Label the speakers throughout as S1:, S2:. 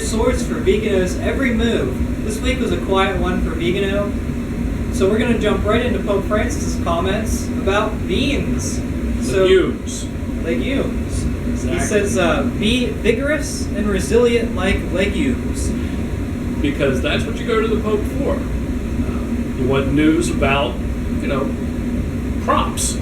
S1: source for Vigano's every move. This week was a quiet one for Vigano. So we're going to jump right into Pope Francis's comments about beans.
S2: Legumes.
S1: Legumes.
S2: Exactly.
S1: He says, be vigorous and resilient like legumes.
S2: Because that's what you go to the Pope for. You want news about, crops.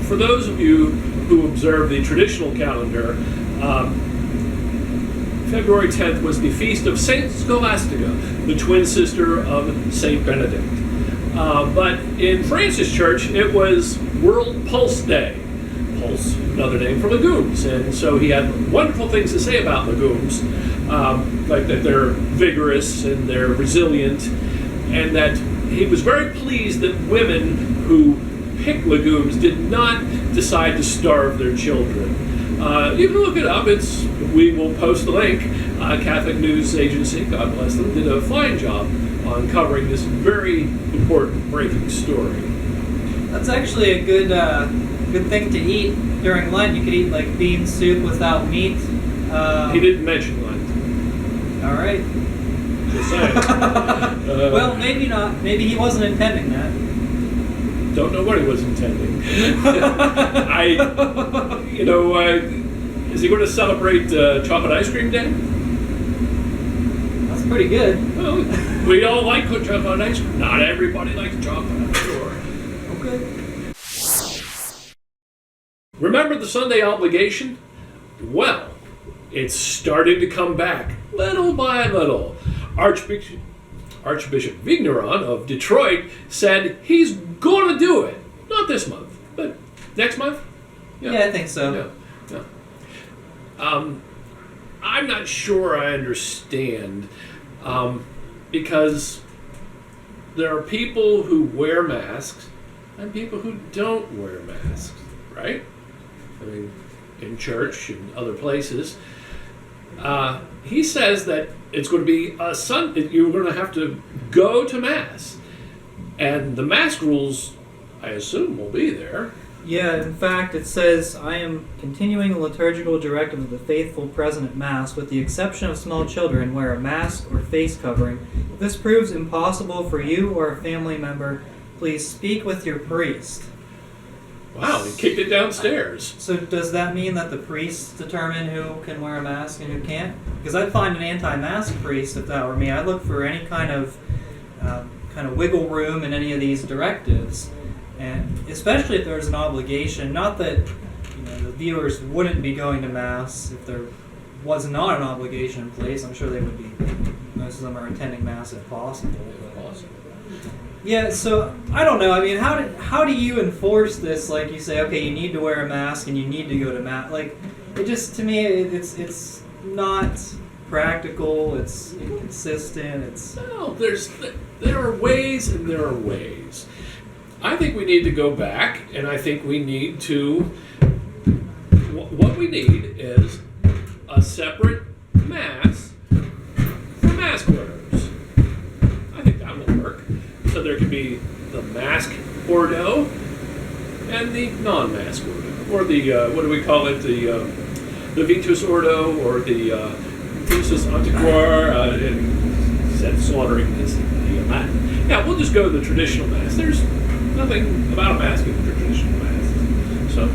S2: For those of you who observe the traditional calendar, February 10th was the feast of Saint Scholastica, the twin sister of Saint Benedict. But in Francis Church, it was World Pulse Day. Pulse, another name for legumes. And so he had wonderful things to say about legumes, like that they're vigorous and they're resilient, and that he was very pleased that women who pick legumes did not decide to starve their children. You can look it up. We will post the link. Catholic News Agency, God bless them, did a fine job on covering this very important breaking story.
S1: That's actually a good thing to eat during Lent. You could eat like bean soup without meat.
S2: He didn't mention Lent.
S1: All right.
S2: Just saying.
S1: Well, maybe not. Maybe he wasn't intending that.
S2: Don't know what he was intending. Is he going to celebrate Chocolate Ice Cream Day?
S1: That's pretty good.
S2: Well, we all like chocolate ice cream. Not everybody likes chocolate, I'm sure.
S1: Okay.
S2: Remember the Sunday obligation? Well, it's starting to come back, little by little. Archbishop Vigneron of Detroit said he's going to do it. Not this month, but next month?
S1: Yeah, I think so.
S2: Yeah. I'm not sure I understand, because there are people who wear masks and people who don't wear masks, right? I mean, in church and other places. He says that it's going to be you're going to have to go to Mass. And the mask rules, I assume, will be there.
S1: Yeah, in fact, it says, I am continuing the liturgical directive of the faithful present at Mass, with the exception of small children, wear a mask or face covering. If this proves impossible for you or a family member, please speak with your priest.
S2: Wow, he kicked it downstairs.
S1: So does that mean that the priests determine who can wear a mask and who can't? Because I'd find an anti-mask priest if that were me. I'd look for any kind of wiggle room in any of these directives. And especially if there's an obligation, not that the viewers wouldn't be going to Mass if there was not an obligation in place. I'm sure they would be. Most of them are attending Mass if possible. Yeah, so I don't know. I mean, how do you enforce this? Like you say, okay, you need to wear a mask and you need to go to Mass. Like, it just, to me, it's not practical. It's inconsistent.
S2: No, there are ways and there are ways. I think we need to go back, and I think we need to. What we need is a separate Mass for mask wearers. I think that will work. So there could be the mask ordo and the non-mask ordo, or the what do we call it? The Vitus ordo, or the Vitus antiquar, and said slaughtering is the Latin. Yeah, we'll just go to the traditional Mass. There's nothing about a mask in the traditional Mass. So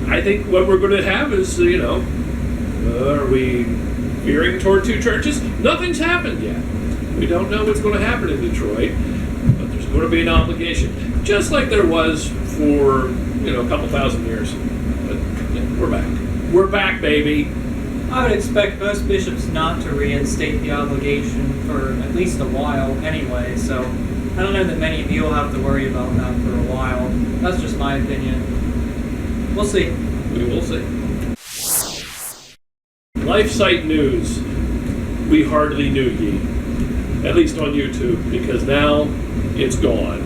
S2: I think what we're going to have is, are we veering toward two churches? Nothing's happened yet. We don't know what's going to happen in Detroit, but there's going to be an obligation, just like there was for a couple thousand years. But we're back. We're back, baby.
S1: I would expect most bishops not to reinstate the obligation for at least a while anyway, so I don't know that many of you will have to worry about that for a while. That's just my opinion. We'll see.
S2: We will see. Lifesite news. We hardly knew ye. At least on YouTube, because now it's gone.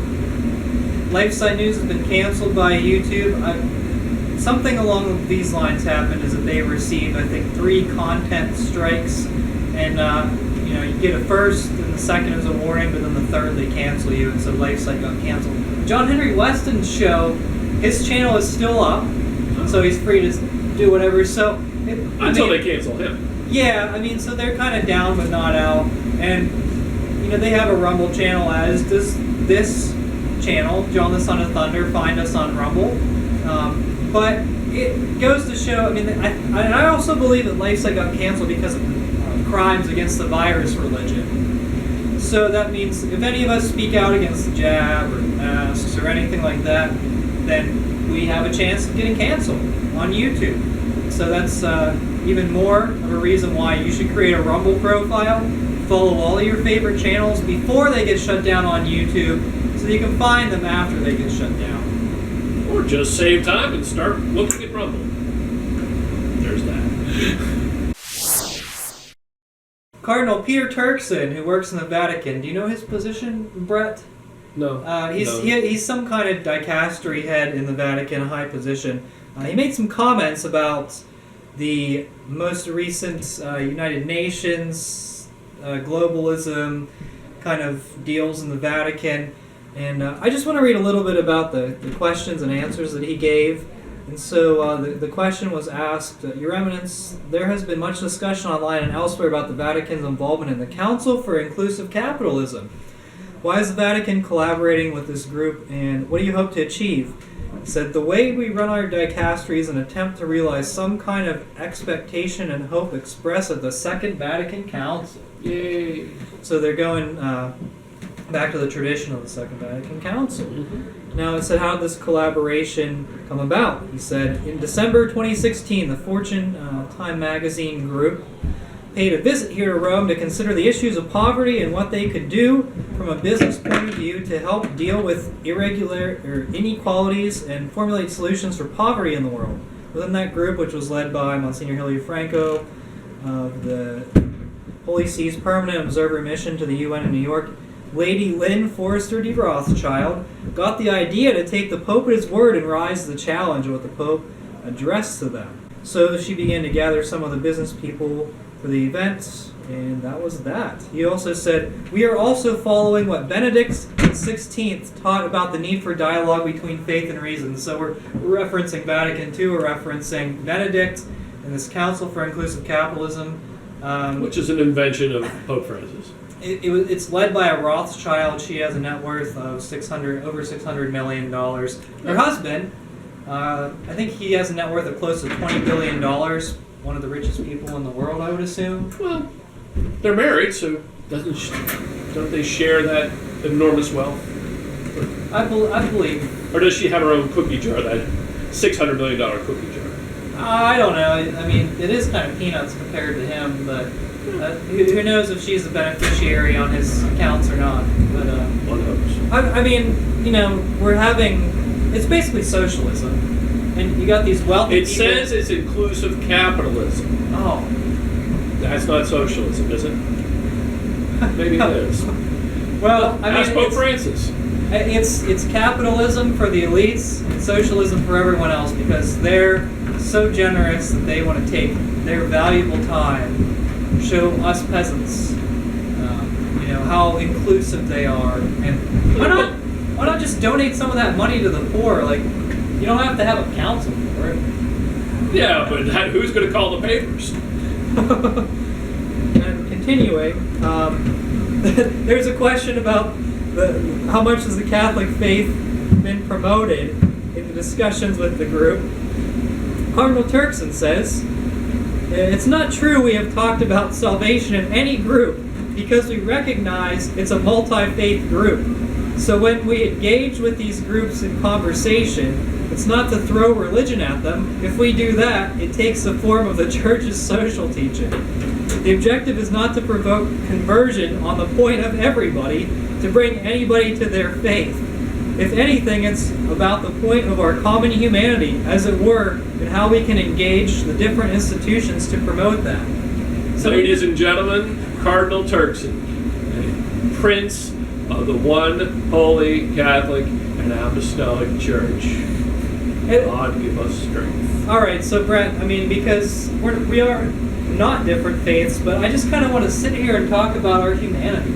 S1: Lifesite news has been canceled by YouTube. Something along these lines happened, is that they received, I think, 3 content strikes, and you get a first, and the second is a warning, but then the third they cancel you, and so Lifesite got canceled. John Henry Weston's show, his channel is still up, so he's free to do whatever. So
S2: until they cancel him.
S1: Yeah, I mean, so they're kind of down but not out, and they have a Rumble channel, as does this channel, John the Son of Thunder. Find us on Rumble. But it goes to show, I mean, I also believe that Lifesite got canceled because of crimes against the virus religion. So that means if any of us speak out against the jab or masks or anything like that, then we have a chance of getting canceled on YouTube. So that's even more of a reason why you should create a Rumble profile, follow all of your favorite channels before they get shut down on YouTube, so you can find them after they get shut down.
S2: Or just save time and start looking at Rumble. There's that.
S1: Cardinal Peter Turkson, who works in the Vatican, do you know his position, Brett?
S2: No.
S1: He's some kind of dicastery head in the Vatican, a high position. He made some comments about the most recent United Nations globalism kind of deals in the Vatican. And I just want to read a little bit about the questions and answers that he gave. And so the question was asked, Your Eminence, there has been much discussion online and elsewhere about the Vatican's involvement in the Council for Inclusive Capitalism. Why is the Vatican collaborating with this group, and what do you hope to achieve? He said, the way we run our dicastery is an attempt to realize some kind of expectation and hope expressed at the Second Vatican Council.
S2: Yay.
S1: So they're going back to the tradition of the Second Vatican Council.
S2: Mm-hmm.
S1: Now, it said, how did this collaboration come about? He said, in December 2016, the Fortune Time magazine group paid a visit here to Rome to consider the issues of poverty and what they could do from a business point of view to help deal with inequalities and formulate solutions for poverty in the world. Within that group, which was led by Monsignor Hilary Franco of the Holy See's Permanent Observer Mission to the UN in New York, Lady Lynn Forrester de Rothschild got the idea to take the Pope at his word and rise to the challenge of what the Pope addressed to them. So she began to gather some of the business people for the event, and that was that. He also said, we are also following what Benedict XVI taught about the need for dialogue between faith and reason. So we're referencing Vatican II, we're referencing Benedict and this Council for Inclusive Capitalism.
S2: Which is an invention of Pope Francis.
S1: It's led by a Rothschild. She has a net worth of over $600 million. Her husband, I think he has a net worth of close to $20 billion. One of the richest people in the world, I would assume.
S2: Well, they're married, so don't they share that enormous wealth?
S1: I believe.
S2: Or does she have her own cookie jar, that $600 million cookie jar?
S1: I don't know. I mean, it is kind of peanuts compared to him, but who knows if she's the beneficiary on his accounts or not. But
S2: one hopes.
S1: I mean, we're having, it's basically socialism. And you got these wealthy
S2: It
S1: people.
S2: says it's inclusive capitalism.
S1: Oh.
S2: That's not socialism, is it? Maybe it is.
S1: Well, I mean,
S2: ask Pope Francis.
S1: It's capitalism for the elites and socialism for everyone else, because they're so generous that they want to take their valuable time, show us peasants, how inclusive they are, and why not just donate some of that money to the poor? Like, you don't have to have a council for it.
S2: Yeah, but who's going to call the papers?
S1: And continuing, there's a question about how much has the Catholic faith been promoted in the discussions with the group. Cardinal Turkson says, it's not true we have talked about salvation in any group because we recognize it's a multi-faith group. So when we engage with these groups in conversation, it's not to throw religion at them. If we do that, it takes the form of the Church's social teaching. The objective is not to provoke conversion on the point of everybody, to bring anybody to their faith. If anything, it's about the point of our common humanity, as it were, and how we can engage the different institutions to promote that. So,
S2: ladies and gentlemen, Cardinal Turkson, Prince of the one holy Catholic and Apostolic Church. God give us strength.
S1: All right, so Brett, I mean, because we are not different faiths, but I just kind of want to sit here and talk about our humanity.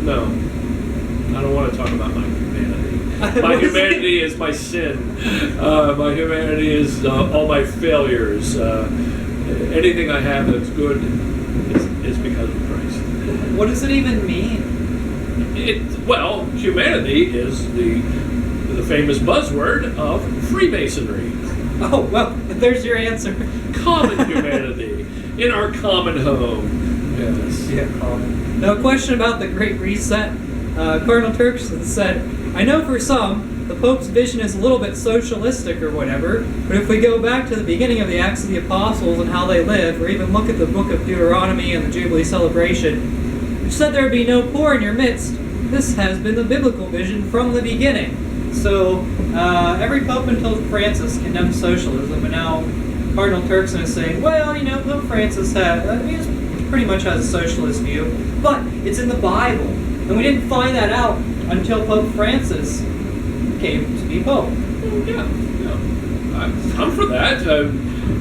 S2: No, I don't want to talk about my humanity. My humanity is my sin. My humanity is all my failures. Anything I have that's good is because of Christ.
S1: What does it even mean?
S2: Well, humanity is the famous buzzword of Freemasonry.
S1: Oh, well, there's your answer.
S2: Common humanity in our common home. Yes.
S1: Yeah, common. Now, a question about the Great Reset. Cardinal Turkson said, I know for some, the Pope's vision is a little bit socialistic or whatever, but if we go back to the beginning of the Acts of the Apostles and how they lived, or even look at the book of Deuteronomy and the Jubilee celebration, which said there would be no poor in your midst, this has been the biblical vision from the beginning. So, every Pope until Francis condemned socialism, and now Cardinal Turkson is saying, well, Pope Francis pretty much has a socialist view, but it's in the Bible. And we didn't find that out until Pope Francis came to be Pope.
S2: Yeah. I'm for that.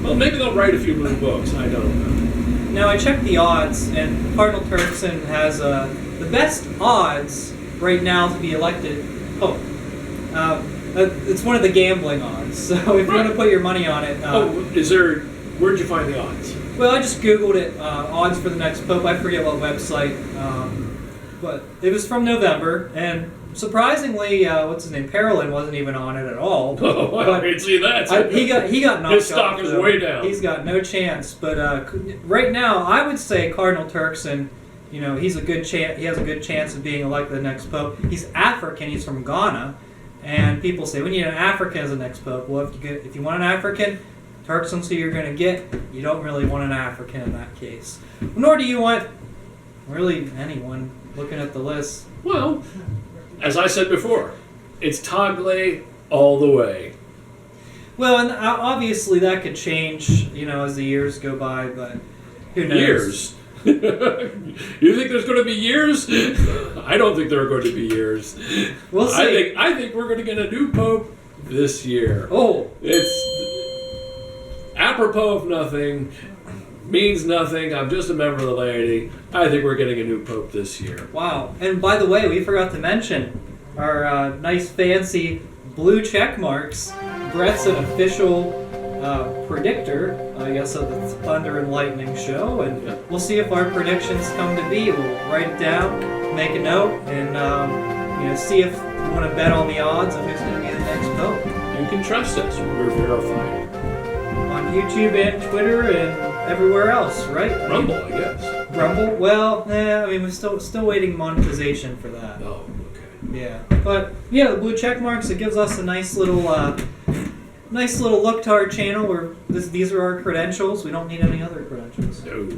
S2: Well, maybe they'll write a few new books. I don't know.
S1: Now, I checked the odds, and Cardinal Turkson has the best odds right now to be elected Pope. It's one of the gambling odds, so if you want to put your money on it...
S2: where'd you find the odds?
S1: Well, I just Googled it, odds for the next Pope. I forget what website, but it was from November, and surprisingly, what's his name, Parolin wasn't even on it at all.
S2: Oh, I didn't see that.
S1: He got knocked
S2: His stock
S1: off,
S2: is way down.
S1: He's got no chance. But right now, I would say Cardinal Turkson, he's a good chance. He has a good chance of being elected the next Pope. He's African. He's from Ghana, and people say we need an African as the next Pope. Well, if you want an African, Turkson's who you're going to get. You don't really want an African in that case. Nor do you want really anyone looking at the list.
S2: Well, as I said before, it's Tagle all the way.
S1: Well, and obviously that could change, as the years go by, but who knows?
S2: Years? You think there's going to be years? I don't think there are going to be years.
S1: We'll see.
S2: I think we're going to get a new Pope this year.
S1: Oh.
S2: It's apropos of nothing, means nothing. I'm just a member of the laity. I think we're getting a new Pope this year.
S1: Wow. And by the way, we forgot to mention our nice fancy blue check marks. Brett's an official predictor, I guess, of the Thunder and Lightning show, and we'll see if our predictions come to be. We'll write it down, make a note, and see if we want to bet on the odds of who's going to be the next Pope.
S2: You can trust us. We're verified.
S1: On YouTube and Twitter and everywhere else, right?
S2: Rumble, I guess.
S1: Rumble? Well, we're still waiting monetization for that.
S2: Oh, okay.
S1: Yeah, but the blue check marks, it gives us a nice little look to our channel where these are our credentials. We don't need any other credentials.
S2: No.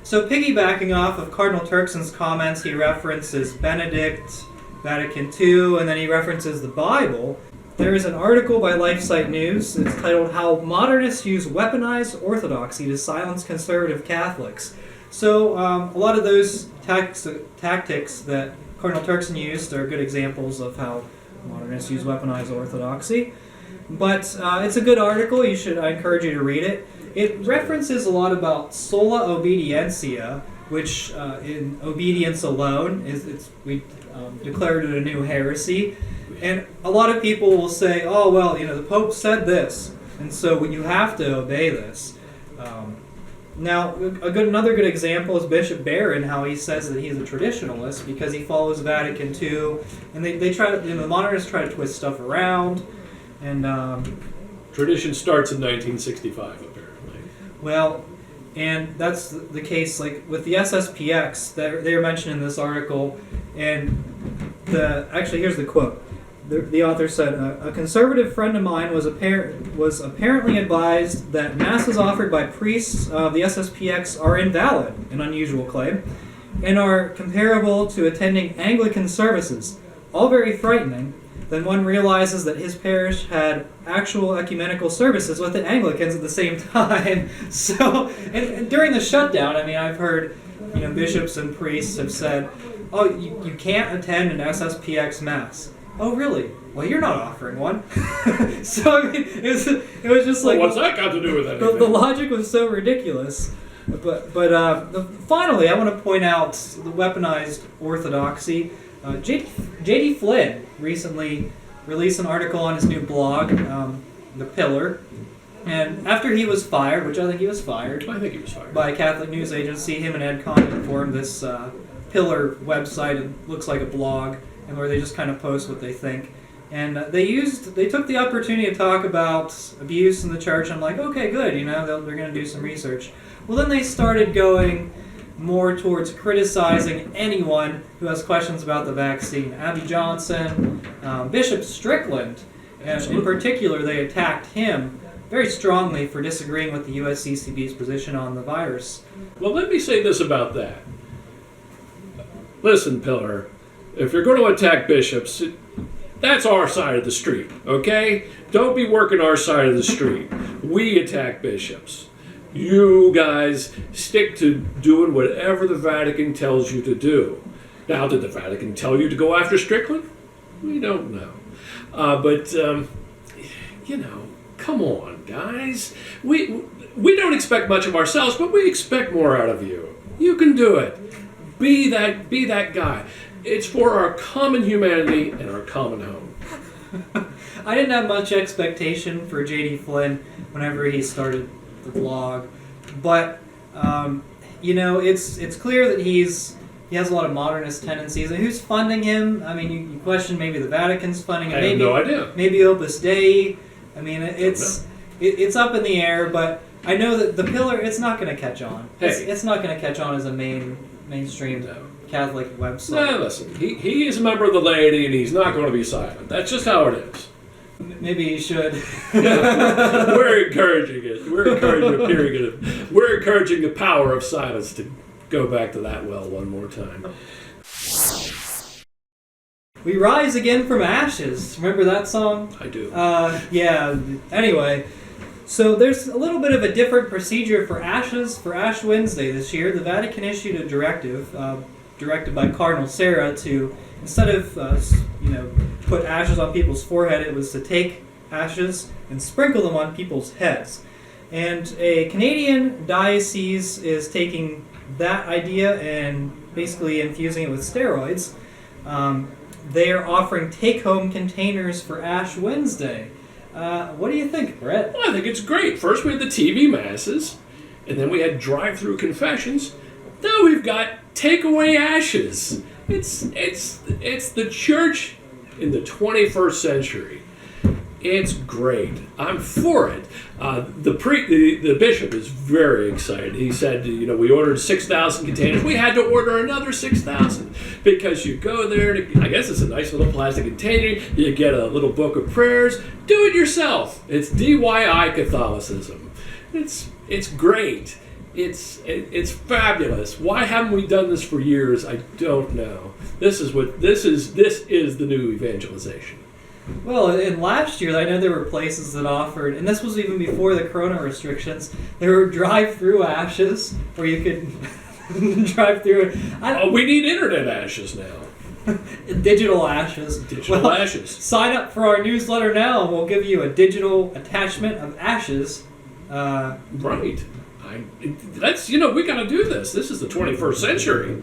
S1: So piggybacking off of Cardinal Turkson's comments, he references Benedict, Vatican II, and then he references the Bible. There is an article by Lifesite News. It's titled How Modernists Use Weaponized Orthodoxy to Silence Conservative Catholics. So a lot of those tactics that Cardinal Turkson used are good examples of how Modernists use weaponized orthodoxy. But it's a good article. I encourage you to read it. It references a lot about sola obedientia, which in obedience alone we declared it a new heresy. And a lot of people will say, oh, well, the Pope said this, and so you have to obey this. Now, another good example is Bishop Barron, how he says that he's a traditionalist because he follows Vatican II, and they try to, the Modernists try to twist stuff around, and
S2: tradition starts in 1965, apparently.
S1: Well, and that's the case, like with the SSPX that they were mentioned in this article, and actually here's the quote. The author said, a conservative friend of mine was apparently advised that masses offered by priests of the SSPX are invalid, an unusual claim, and are comparable to attending Anglican services, all very frightening. Then one realizes that his parish had actual ecumenical services with the Anglicans at the same time. So, and during the shutdown, I've heard, bishops and priests have said, oh, you can't attend an SSPX mass. Oh, really? Well, you're not offering one. So, it was just like...
S2: Well, what's that got to do with anything?
S1: The logic was so ridiculous. But finally, I want to point out the weaponized orthodoxy. J.D. Flynn recently released an article on his new blog, The Pillar, And after he was fired, which I think he was fired,
S2: I think he was fired.
S1: by a Catholic news agency, him and Ed Condon formed this Pillar website. It looks like a blog, and where they just kind of post what they think. And they took the opportunity to talk about abuse in the church. I'm like, okay, good, they're going to do some research. Well, then they started going more towards criticizing anyone who has questions about the vaccine. Abby Johnson, Bishop Strickland, and in particular, they attacked him very strongly for disagreeing with the USCCB's position on the virus.
S2: Well, let me say this about that. Listen, Pillar, if you're going to attack bishops, that's our side of the street, okay? Don't be working our side of the street. We attack bishops. You guys stick to doing whatever the Vatican tells you to do. Now, did the Vatican tell you to go after Strickland? We don't know. Come on, guys. We don't expect much of ourselves, but we expect more out of you. You can do it. Be that guy. It's for our common humanity and our common home.
S1: I didn't have much expectation for J.D. Flynn whenever he started the blog, but it's clear that he has a lot of modernist tendencies. And who's funding him? I mean, you question maybe the Vatican's funding him.
S2: I have no idea.
S1: Maybe Opus Dei. I mean, it's up in the air, but I know that the Pillar, it's not going to catch on. It's not going to catch on as a mainstream Catholic website.
S2: No, listen, he is a member of the laity, and he's not going to be silent. That's just how it is.
S1: Maybe he should.
S2: Yeah, we're encouraging it. We're encouraging the power of silence to go back to that well one more time.
S1: We rise again from ashes. Remember that song?
S2: I do.
S1: Yeah. Anyway, so there's a little bit of a different procedure for ashes for Ash Wednesday this year. The Vatican issued a directive, directed by Cardinal Sarah, to instead of put ashes on people's forehead, it was to take ashes and sprinkle them on people's heads. And a Canadian diocese is taking that idea and basically infusing it with steroids. They are offering take-home containers for Ash Wednesday. What do you think, Brett?
S2: Well, I think it's great. First we had the TV masses, and then we had drive-through confessions. Now we've got takeaway ashes. It's the church in the 21st century. It's great. I'm for it. The bishop is very excited. He said, we ordered 6,000 containers. We had to order another 6,000 because you go there. I guess it's a nice little plastic container. You get a little book of prayers. Do it yourself. It's DIY Catholicism. It's great. It's fabulous. Why haven't we done this for years? I don't know. This is the new evangelization.
S1: Well, in last year, I know there were places that offered, and this was even before the corona restrictions, there were drive-through ashes where you could drive through it.
S2: We need internet ashes now.
S1: Digital ashes.
S2: Digital ashes.
S1: Sign up for our newsletter now, and we'll give you a digital attachment of ashes.
S2: Right. That's we got to do this. This is the 21st century.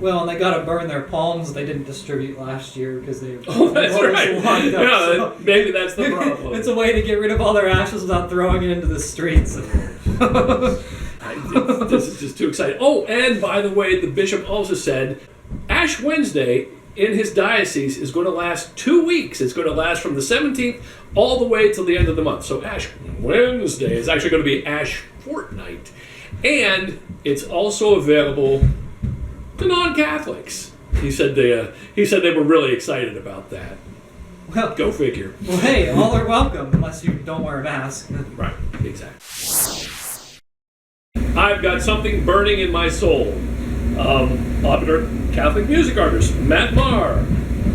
S1: Well, and they got to burn their palms they didn't distribute last year because they.
S2: Oh, that's right.
S1: Locked up,
S2: yeah,
S1: so.
S2: Maybe that's the problem.
S1: It's a way to get rid of all their ashes without throwing it into the streets.
S2: This is just too exciting. Oh, and by the way, the bishop also said Ash Wednesday in his diocese is going to last 2 weeks. It's going to last from the 17th all the way till the end of the month. So Ash Wednesday is actually going to be Ash Fortnight. And it's also available to non-Catholics. He said they were really excited about that.
S1: Well,
S2: go figure.
S1: Well, hey, all are welcome unless you don't wear a mask.
S2: Right, exactly. I've got something burning in my soul. Popular Catholic music artist Matt Maher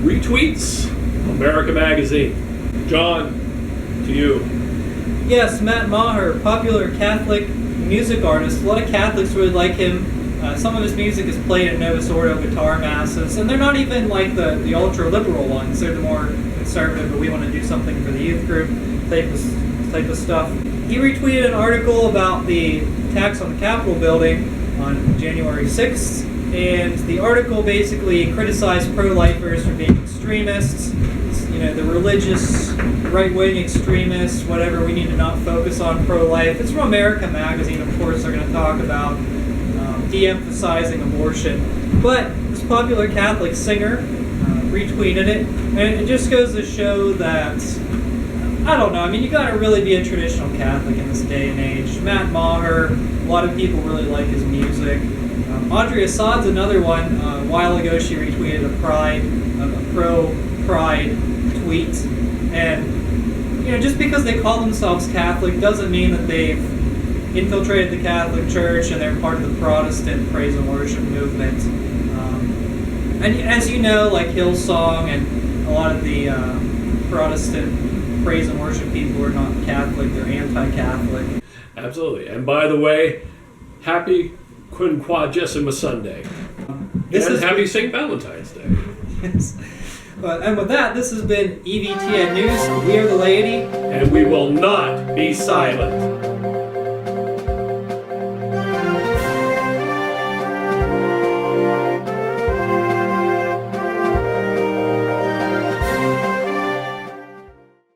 S2: retweets America Magazine. John, to you.
S1: Yes, Matt Maher, popular Catholic music artist. A lot of Catholics really like him. Some of his music is played at Novus Ordo guitar masses, and they're not even like the ultra-liberal ones. They're the more conservative, but we want to do something for the youth group type of stuff. He retweeted an article about the attacks on the Capitol building on January 6th, and the article basically criticized pro-lifers for being extremists, the religious right-wing extremists, whatever, we need to not focus on pro-life. It's from America Magazine, of course. They're going to talk about de-emphasizing abortion. But this popular Catholic singer retweeted it, and it just goes to show that, I don't know, you got to really be a traditional Catholic in this day and age. Matt Maher, a lot of people really like his music. Audrey Assad's another one. A while ago, she retweeted a pro-pride tweet, and just because they call themselves Catholic doesn't mean that they've infiltrated the Catholic Church and they're part of the Protestant praise and worship movement. And as you know, like Hillsong and a lot of the Protestant praise and worship people are not Catholic; they're anti-Catholic.
S2: Absolutely. And by the way, happy Quinquagesima Sunday. And happy St. Valentine's Day.
S1: Yes. And with that, this has been EVTN News. We are the laity.
S2: And we will not be silent.